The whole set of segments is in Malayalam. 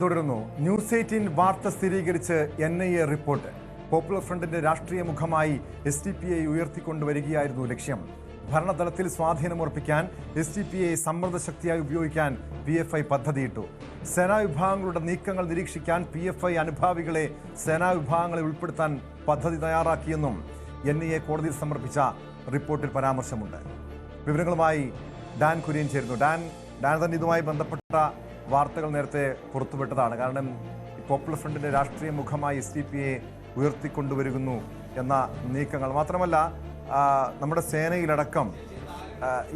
തുടരുന്നു. ന്യൂസ് 18 വാർത്ത സ്ഥിരീകരിച്ച് NIA റിപ്പോർട്ട്. പോപ്പുലർ ഫ്രണ്ടിന്റെ രാഷ്ട്രീയ മുഖമായി SDPI ഉയർത്തിക്കൊണ്ടുവരികയായിരുന്നു ലക്ഷ്യം. ഭരണതലത്തിൽ സ്വാധീനമുറപ്പിക്കാൻ SDPI സമ്മർദ്ദ ശക്തിയായി ഉപയോഗിക്കാൻ PFI പദ്ധതിയിട്ടു. സേനാവിഭാഗങ്ങളുടെ നീക്കങ്ങൾ നിരീക്ഷിക്കാൻ PFI അനുഭാവികളെ സേനാവിഭാഗങ്ങളിൽ ഉൾപ്പെടുത്താൻ പദ്ധതി തയ്യാറാക്കിയെന്നും NIA കോടതിയിൽ സമർപ്പിച്ച റിപ്പോർട്ടിൽ പരാമർശമുണ്ട്. വിവരങ്ങളുമായി ഡാൻ കുര്യൻ ചേരുന്നു. ഡാൻ തന്നെ ഇതുമായി ബന്ധപ്പെട്ട വാർത്തകൾ നേരത്തെ പുറത്തുവിട്ടതാണ്. കാരണം പോപ്പുലർ ഫ്രണ്ടിന്റെ രാഷ്ട്രീയ മുഖമായി SDPI ഉയർത്തിക്കൊണ്ടുവരുന്നു എന്ന നീക്കങ്ങൾ മാത്രമല്ല, നമ്മുടെ സേനയിലടക്കം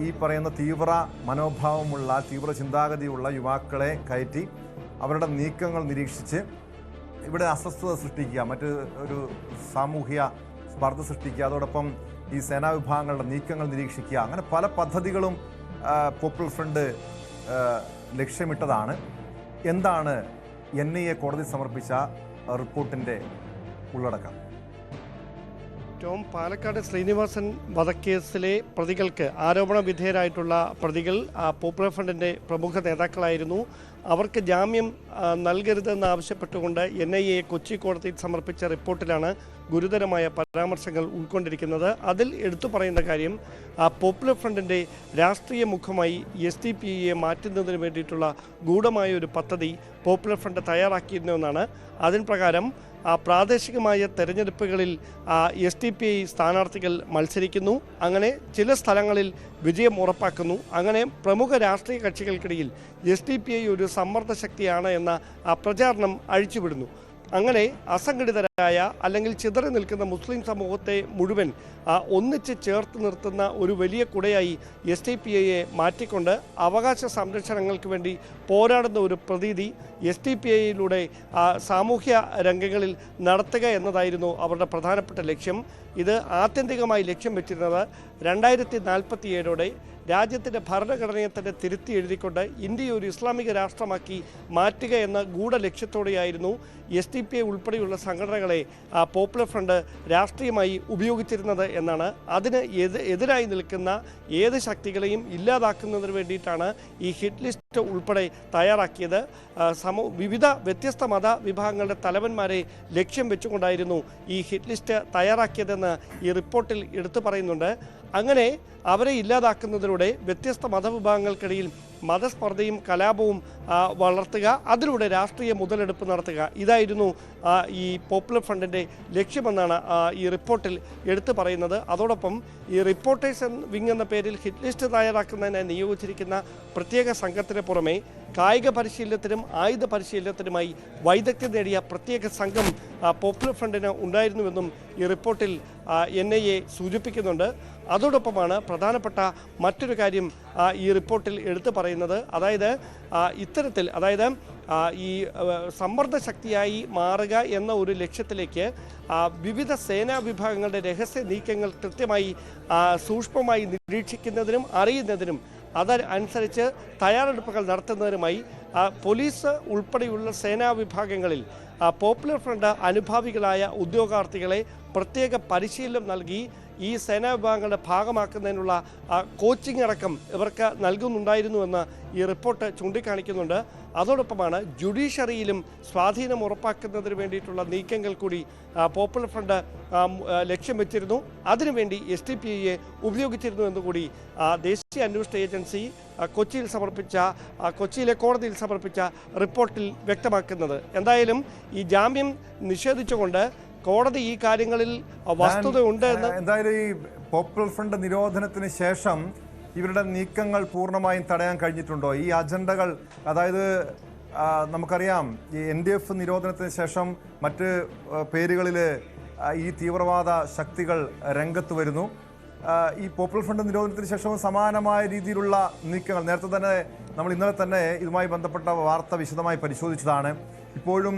ഈ പറയുന്ന തീവ്ര മനോഭാവമുള്ള തീവ്ര ചിന്താഗതിയുള്ള യുവാക്കളെ കയറ്റി അവരുടെ നീക്കങ്ങൾ നിരീക്ഷിച്ച് ഇവിടെ അസ്വസ്ഥത സൃഷ്ടിക്കുക, മറ്റ് ഒരു സാമൂഹ്യ സ്പർദ്ധ സൃഷ്ടിക്കുക, അതോടൊപ്പം ഈ സേനാ വിഭാഗങ്ങളുടെ നീക്കങ്ങൾ നിരീക്ഷിക്കുക, അങ്ങനെ പല പദ്ധതികളും പോപ്പുലർ ഫ്രണ്ട് ലക്ഷ്യമിട്ടതാണ്. എന്താണ് NIA കോടതി സമർപ്പിച്ച റിപ്പോർട്ടിൻ്റെ ഉള്ളടക്കം? പാലക്കാട് ശ്രീനിവാസൻ വധക്കേസിലെ പ്രതികൾക്ക് ആരോപണ വിധേയരായിട്ടുള്ള പ്രതികൾ പോപ്പുലർ ഫ്രണ്ടിൻ്റെ പ്രമുഖ നേതാക്കളായിരുന്നു. അവർക്ക് ജാമ്യം നൽകരുതെന്ന് ആവശ്യപ്പെട്ടുകൊണ്ട് NIA കൊച്ചി കോടതിയിൽ സമർപ്പിച്ച റിപ്പോർട്ടിലാണ് ഗുരുതരമായ പരാമർശങ്ങൾ ഉൾക്കൊണ്ടിരിക്കുന്നത്. അതിൽ എടുത്തു പറയുന്ന കാര്യം, പോപ്പുലർ ഫ്രണ്ടിൻ്റെ രാഷ്ട്രീയ മുഖമായി SDPIയെ മാറ്റുന്നതിന് വേണ്ടിയിട്ടുള്ള ഗൂഢമായ ഒരു പദ്ധതി പോപ്പുലർ ഫ്രണ്ട് തയ്യാറാക്കിയിരുന്നുവെന്നാണ്. അതിന് പ്രകാരം പ്രാദേശികമായ തെരഞ്ഞെടുപ്പുകളിൽ SDPI സ്ഥാനാർത്ഥികൾ മത്സരിക്കുന്നു, അങ്ങനെ ചില സ്ഥലങ്ങളിൽ വിജയം ഉറപ്പാക്കുന്നു. അങ്ങനെ പ്രമുഖ രാഷ്ട്രീയ കക്ഷികൾക്കിടയിൽ SDPI ഒരു സമ്മർദ്ദ ശക്തിയാണ് എന്ന പ്രചാരണം അഴിച്ചുവിടുന്നു. അങ്ങനെ അസംഘടിതരായ അല്ലെങ്കിൽ ചിതറി നിൽക്കുന്ന മുസ്ലിം സമൂഹത്തെ മുഴുവൻ ഒന്നിച്ച് ചേർത്ത് നിർത്തുന്ന ഒരു വലിയ കുടയായി SDPIയെ മാറ്റിക്കൊണ്ട് അവകാശ സംരക്ഷണങ്ങൾക്ക് വേണ്ടി പോരാടുന്ന ഒരു പ്രതീതി SDPIയിലൂടെ സാമൂഹ്യ രംഗങ്ങളിൽ നടത്തുക എന്നതായിരുന്നു അവരുടെ പ്രധാനപ്പെട്ട ലക്ഷ്യം. ഇത് ആത്യന്തികമായി ലക്ഷ്യം വെച്ചിരുന്നത് 2047 രാജ്യത്തിൻ്റെ ഭരണഘടനയെ തന്നെ തിരുത്തി എഴുതിക്കൊണ്ട് ഇന്ത്യയെ ഒരു ഇസ്ലാമിക രാഷ്ട്രമാക്കി മാറ്റുക എന്ന ഗൂഢലക്ഷ്യത്തോടെയായിരുന്നു SDPI ഉൾപ്പെടെയുള്ള സംഘടനകളെ പോപ്പുലർ ഫ്രണ്ട് രാഷ്ട്രീയമായി ഉപയോഗിച്ചിരുന്നത് എന്നാണ്. അതിന് എതിരായി നിൽക്കുന്ന ഏത് ശക്തികളെയും ഇല്ലാതാക്കുന്നതിന് വേണ്ടിയിട്ടാണ് ഈ ഹിറ്റ് ലിസ്റ്റ് ഉൾപ്പെടെ തയ്യാറാക്കിയത്. വിവിധ വ്യത്യസ്ത മത വിഭാഗങ്ങളുടെ തലവന്മാരെ ലക്ഷ്യം വെച്ചുകൊണ്ടായിരുന്നു ഈ ഹിറ്റ് ലിസ്റ്റ് തയ്യാറാക്കിയതെന്ന് ഈ റിപ്പോർട്ടിൽ എടുത്തു പറയുന്നുണ്ട്. അങ്ങനെ അവരെ ഇല്ലാതാക്കുന്നതിലൂടെ വ്യത്യസ്ത മതവിഭാഗങ്ങൾക്കിടയിൽ മതസ്പർദ്ധയും കലാപവും വളർത്തുക, അതിലൂടെ രാഷ്ട്രീയ മുതലെടുപ്പ് നടത്തുക, ഇതായിരുന്നു ഈ പോപ്പുലർ ഫ്രണ്ടിൻ്റെ ലക്ഷ്യമെന്നാണ് ഈ റിപ്പോർട്ടിൽ എടുത്തു പറയുന്നത്. അതോടൊപ്പം ഈ റിപ്പോർട്ടേഴ്സ് വിങ് എന്ന പേരിൽ ഹിറ്റ് ലിസ്റ്റ് തയ്യാറാക്കുന്നതിനായി നിയോഗിച്ചിരിക്കുന്ന പ്രത്യേക സംഘത്തിന് പുറമെ കായിക പരിശീലനത്തിനും ആയുധ പരിശീലനത്തിനുമായി വൈദഗ്ധ്യം നേടിയ പ്രത്യേക സംഘം പോപ്പുലർ ഫ്രണ്ടിന് ഉണ്ടായിരുന്നുവെന്നും ഈ റിപ്പോർട്ടിൽ NIA സൂചിപ്പിക്കുന്നുണ്ട്. അതോടൊപ്പമാണ് പ്രധാനപ്പെട്ട മറ്റൊരു കാര്യം ഈ റിപ്പോർട്ടിൽ എടുത്തു പറയുന്നത്. അതായത് ഇത്തരത്തിൽ ഈ സമ്മർദ്ദ ശക്തിയായി മാറുക എന്ന ഒരു ലക്ഷ്യത്തിലേക്ക് വിവിധ സേനാ വിഭാഗങ്ങളുടെ രഹസ്യ നീക്കങ്ങൾ കൃത്യമായി സൂക്ഷ്മമായി നിരീക്ഷിക്കുന്നതിനും അറിയുന്നതിനും അതനുസരിച്ച് തയ്യാറെടുപ്പുകൾ നടത്തുന്നതിനുമായി പോലീസ് ഉൾപ്പെടെയുള്ള സേനാ വിഭാഗങ്ങളിൽ പോപ്പുലർ ഫ്രണ്ട് അനുഭാവികളായ ഉദ്യോഗാർത്ഥികളെ പ്രത്യേക പരിശീലനം നൽകി ഈ സേനാ വിഭാഗങ്ങളുടെ ഭാഗമാക്കുന്നതിനുള്ള കോച്ചിങ് അടക്കം ഇവർക്ക് നൽകുന്നുണ്ടായിരുന്നുവെന്ന് ഈ റിപ്പോർട്ട് ചൂണ്ടിക്കാണിക്കുന്നുണ്ട്. അതോടൊപ്പമാണ് ജുഡീഷ്യറിയിലും സ്വാധീനം ഉറപ്പാക്കുന്നതിന് വേണ്ടിയിട്ടുള്ള നീക്കങ്ങൾ കൂടി പോപ്പുലർ ഫ്രണ്ട് ലക്ഷ്യം വെച്ചിരുന്നു. അതിനുവേണ്ടി SDPIയെ ഉപയോഗിച്ചിരുന്നു എന്നുകൂടി ദേശീയ അന്വേഷണ ഏജൻസി കൊച്ചിയിലെ കോടതിയിൽ സമർപ്പിച്ച റിപ്പോർട്ടിൽ വ്യക്തമാക്കുന്നത്. എന്തായാലും ഈ ജാമ്യം നിഷേധിച്ചുകൊണ്ട് കോടതി ഈ കാര്യങ്ങളിൽ വസ്തുതയുണ്ട് എന്ന്. എന്തായാലും ഈ പോപ്പുലർ ഫ്രണ്ട് നിരോധനത്തിന് ശേഷം ഇവരുടെ നീക്കങ്ങൾ പൂർണ്ണമായും തടയാൻ കഴിഞ്ഞിട്ടുണ്ടോ? ഈ അജണ്ടകൾ, അതായത് നമുക്കറിയാം ഈ NDF നിരോധനത്തിന് ശേഷം മറ്റ് പേരുകളിൽ ഈ തീവ്രവാദ ശക്തികൾ രംഗത്ത് വരുന്നു. ഈ പോപ്പുലർ ഫ്രണ്ട് നിരോധനത്തിന് ശേഷവും സമാനമായ രീതിയിലുള്ള നീക്കങ്ങൾ നേരത്തെ തന്നെ നമ്മൾ ഇന്നലെ തന്നെ ഇതുമായി ബന്ധപ്പെട്ട വാർത്ത വിശദമായി പരിശോധിച്ചതാണ്. ഇപ്പോഴും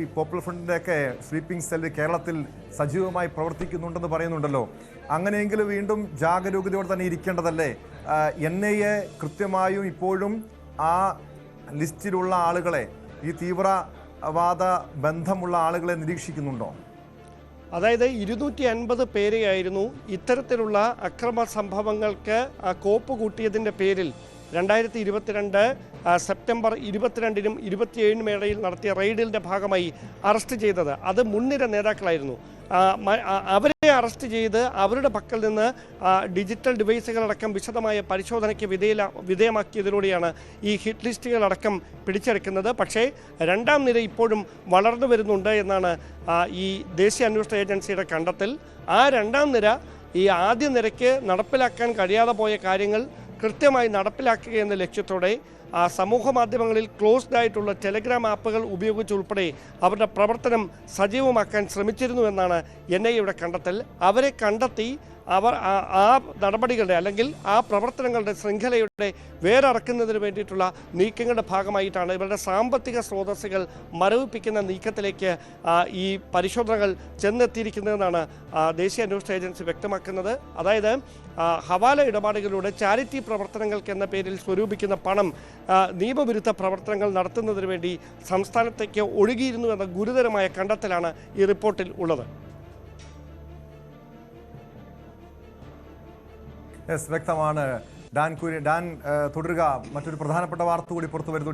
ഈ പോപ്പുലർ ഫ്രണ്ടിൻ്റെയൊക്കെ സ്ലീപ്പിംഗ് സെല്ല് കേരളത്തിൽ സജീവമായി പ്രവർത്തിക്കുന്നുണ്ടെന്ന് പറയുന്നുണ്ടല്ലോ. അങ്ങനെയെങ്കിൽ വീണ്ടും ജാഗരൂകതയോടെ തന്നെ ഇരിക്കേണ്ടതല്ലേ? NIA കൃത്യമായും ഇപ്പോഴും ആ ലിസ്റ്റിലുള്ള ആളുകളെ, ഈ തീവ്രവാദ ബന്ധമുള്ള ആളുകളെ നിരീക്ഷിക്കുന്നുണ്ടോ? അതായത് 250 പേരെയായിരുന്നു ഇത്തരത്തിലുള്ള അക്രമ സംഭവങ്ങൾക്ക് കോപ്പ് കൂട്ടിയതിൻ്റെ പേരിൽ 2022 സെപ്റ്റംബർ 22-നും 27-നും ഇടയിൽ നടത്തിയ റെയ്ഡിൻ്റെ ഭാഗമായി അറസ്റ്റ് ചെയ്തത്. അത് മുൻനിര നേതാക്കളായിരുന്നു. അവരെ അറസ്റ്റ് ചെയ്ത് അവരുടെ പക്കൽ നിന്ന് ഡിജിറ്റൽ ഡിവൈസുകളടക്കം വിശദമായ പരിശോധനയ്ക്ക് വിധേയമാക്കിയതിലൂടെയാണ് ഈ ഹിറ്റ് ലിസ്റ്റുകളടക്കം പിടിച്ചെടുക്കുന്നത്. പക്ഷേ രണ്ടാം നിര ഇപ്പോഴും വളർന്നു വരുന്നുണ്ട് എന്നാണ് ഈ ദേശീയ അന്വേഷണ ഏജൻസിയുടെ കണ്ടെത്തൽ. ആ രണ്ടാം നിര ഈ ആദ്യ നിരയ്ക്ക് നടപ്പിലാക്കാൻ കഴിയാതെ പോയ കാര്യങ്ങൾ കൃത്യമായി നടപ്പിലാക്കുക എന്ന ലക്ഷ്യത്തോടെ സമൂഹ മാധ്യമങ്ങളിൽ ക്ലോസ്ഡ് ആയിട്ടുള്ള ടെലഗ്രാം ആപ്പുകൾ ഉപയോഗിച്ചുൾപ്പെടെ അവരുടെ പ്രവർത്തനം സജീവമാക്കാൻ ശ്രമിച്ചിരുന്നുവെന്നാണ് NIAയുടെ കണ്ടെത്തൽ. അവരെ കണ്ടെത്തി അവർ ആ നടപടികളുടെ അല്ലെങ്കിൽ ആ പ്രവർത്തനങ്ങളുടെ ശൃംഖലയുടെ വേരറക്കുന്നതിന് വേണ്ടിയിട്ടുള്ള നീക്കങ്ങളുടെ ഭാഗമായിട്ടാണ് ഇവരുടെ സാമ്പത്തിക സ്രോതസ്സുകൾ മരവിപ്പിക്കുന്ന നീക്കത്തിലേക്ക് ഈ പരിശോധനകൾ ചെന്നെത്തിയിരിക്കുന്നതെന്നാണ് ദേശീയ അന്വേഷണ ഏജൻസി വ്യക്തമാക്കുന്നത്. അതായത് ഹവാല ഇടപാടുകളിലൂടെ ചാരിറ്റി പ്രവർത്തനങ്ങൾക്ക് എന്ന പേരിൽ സ്വരൂപിക്കുന്ന പണം നിയമവിരുദ്ധ പ്രവർത്തനങ്ങൾ നടത്തുന്നതിന് വേണ്ടി സംസ്ഥാനത്തേക്ക് ഒഴുകിയിരുന്നു എന്ന ഗുരുതരമായ കണ്ടെത്തലാണ് ഈ റിപ്പോർട്ടിൽ ഉള്ളത്. വ്യക്തമാണ്. ഡാൻ തുടരുക. മറ്റൊരു പ്രധാനപ്പെട്ട വാർത്ത കൂടി പുറത്തു വരുന്നു.